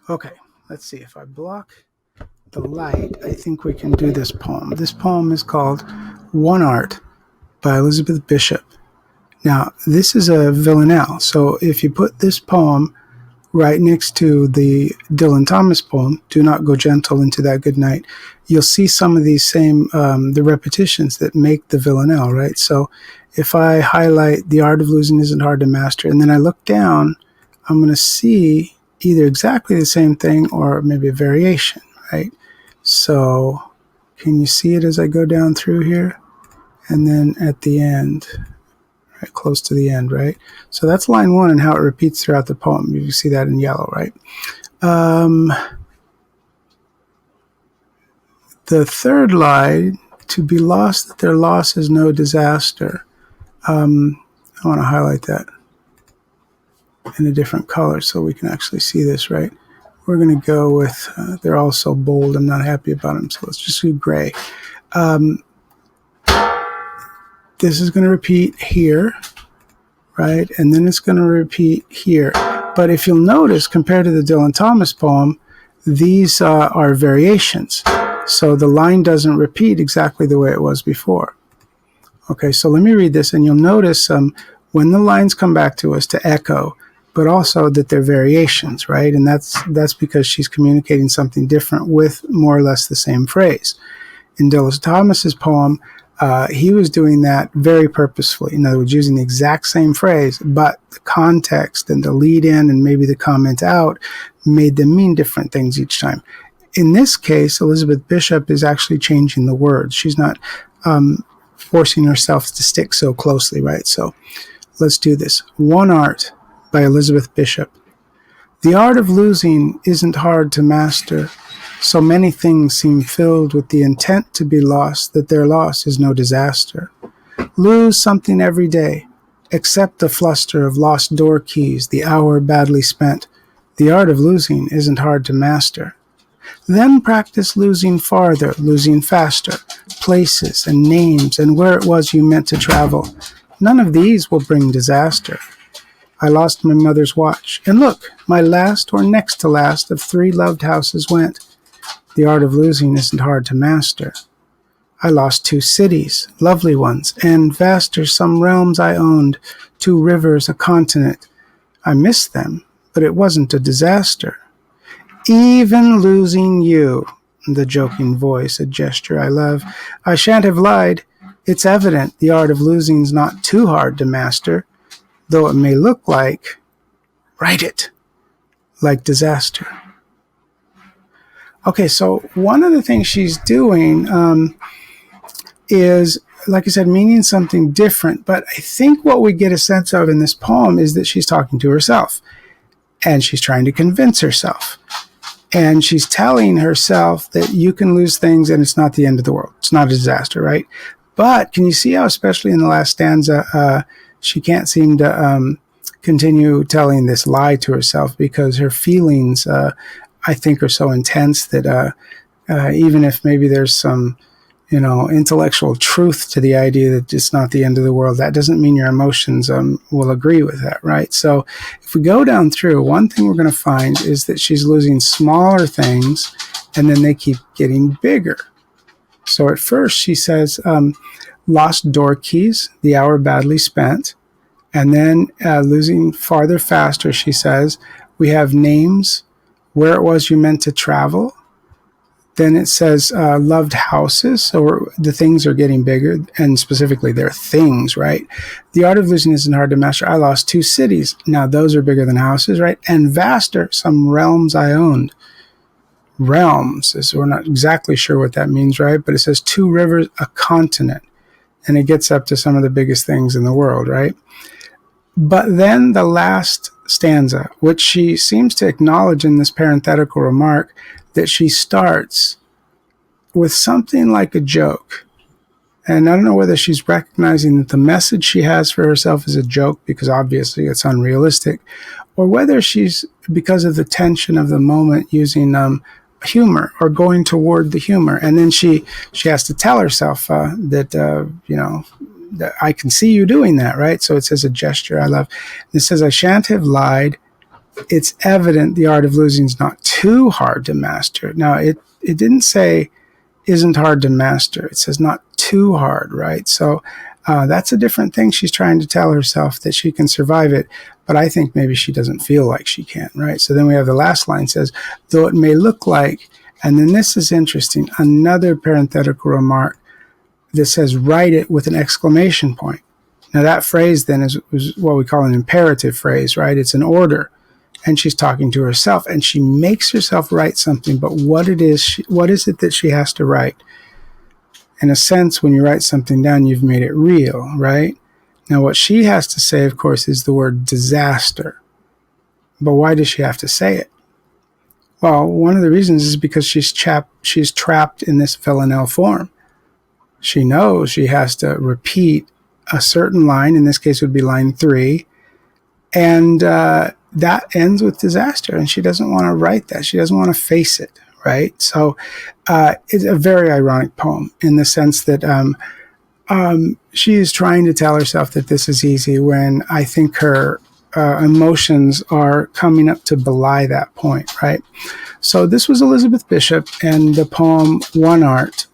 Okay, let's see. If I block the light, I think we can do this poem. This poem is called One Art by Elizabeth Bishop. Now, this is a villanelle, so if you put this poem right next to the Dylan Thomas poem, Do Not Go Gentle Into That Good Night, you'll see some of these same, the repetitions that make the villanelle, right? So if I highlight The Art of Losing Isn't Hard to Master, and then I look down, I'm going to see either exactly the same thing or maybe a variation, right? So can you see it as I go down through here? And then at the end, right, close to the end, right? So that's line one and how it repeats throughout the poem. You see that in yellow, right? The third line, to be lost that their loss is no disaster. I want to highlight that in a different color so we can actually see this, right? We're going to go with, they're all so bold, I'm not happy about them, so let's just do gray. This is going to repeat here, right? And then it's going to repeat here. But if you'll notice, compared to the Dylan Thomas poem, these are variations. So the line doesn't repeat exactly the way it was before. Okay, so let me read this, and you'll notice when the lines come back to us to echo, but also that they're variations, right? And that's because she's communicating something different with more or less the same phrase. In Dylan Thomas's poem, he was doing that very purposefully. In other words, using the exact same phrase, but the context and the lead in and maybe the comment out made them mean different things each time. In this case, Elizabeth Bishop is actually changing the words. She's not forcing herself to stick so closely, right? So let's do this. One Art by Elizabeth Bishop. The art of losing isn't hard to master. So many things seem filled with the intent to be lost that their loss is no disaster. Lose something every day. Accept the fluster of lost door keys, the hour badly spent. The art of losing isn't hard to master. Then practice losing farther, losing faster, places and names and where it was you meant to travel. None of these will bring disaster. I lost my mother's watch, and look, my last or next to last of 3 loved houses went. The art of losing isn't hard to master. I lost 2 cities, lovely ones, and vaster some realms I owned, 2 rivers, a continent. I missed them, but it wasn't a disaster. Even losing you, the joking voice, a gesture I love. I shan't have lied. It's evident the art of losing's not too hard to master, though it may look like, write it, like disaster. Okay, so one of the things she's doing is, like I said, meaning something different. But I think what we get a sense of in this poem is that she's talking to herself. And she's trying to convince herself. And she's telling herself that you can lose things and it's not the end of the world. It's not a disaster, right? But can you see how, especially in the last stanza, she can't seem to continue telling this lie to herself because her feelings, I think, are so intense that even if maybe there's some, intellectual truth to the idea that it's not the end of the world, that doesn't mean your emotions will agree with that, right? So if we go down through, one thing we're going to find is that she's losing smaller things, and then they keep getting bigger. So at first she says, lost door keys, the hour badly spent. And then losing farther, faster, she says, we have names, where it was you meant to travel. Then it says loved houses, so the things are getting bigger, and specifically they're things, right? The art of losing isn't hard to master. I lost 2 cities. Now those are bigger than houses, right? And vaster, some realms I owned. Realms, so we're not exactly sure what that means, right? But it says 2 rivers, a continent. And it gets up to some of the biggest things in the world, right? But then the last stanza, which she seems to acknowledge in this parenthetical remark, that she starts with something like a joke. And I don't know whether she's recognizing that the message she has for herself is a joke, because obviously it's unrealistic, or whether she's, because of the tension of the moment, using humor or going toward the humor. And then she has to tell herself that I can see you doing that, right? So it says a gesture I love. It says, I shan't have lied. it's evident the art of losing is not too hard to master. Now, it didn't say isn't hard to master. It says not too hard, right? So that's a different thing. She's trying to tell herself that she can survive it, but I think maybe she doesn't feel like she can, right? So then we have the last line says, though it may look like, and then this is interesting, another parenthetical remark that says write it with an exclamation point. Now that phrase then is what we call an imperative phrase, right? It's an order. And she's talking to herself, and she makes herself write something, but what is it that she has to write? In a sense, when you write something down, you've made it real, right? Now, what she has to say, of course, is the word disaster. But why does she have to say it? Well, one of the reasons is because she's trapped in this villanelle form. She knows she has to repeat a certain line, in this case would be line 3, and that ends with disaster, and she doesn't want to write that. She doesn't want to face it, right? So it's a very ironic poem in the sense that she is trying to tell herself that this is easy when I think her emotions are coming up to belie that point, right? So this was Elizabeth Bishop and the poem One Art.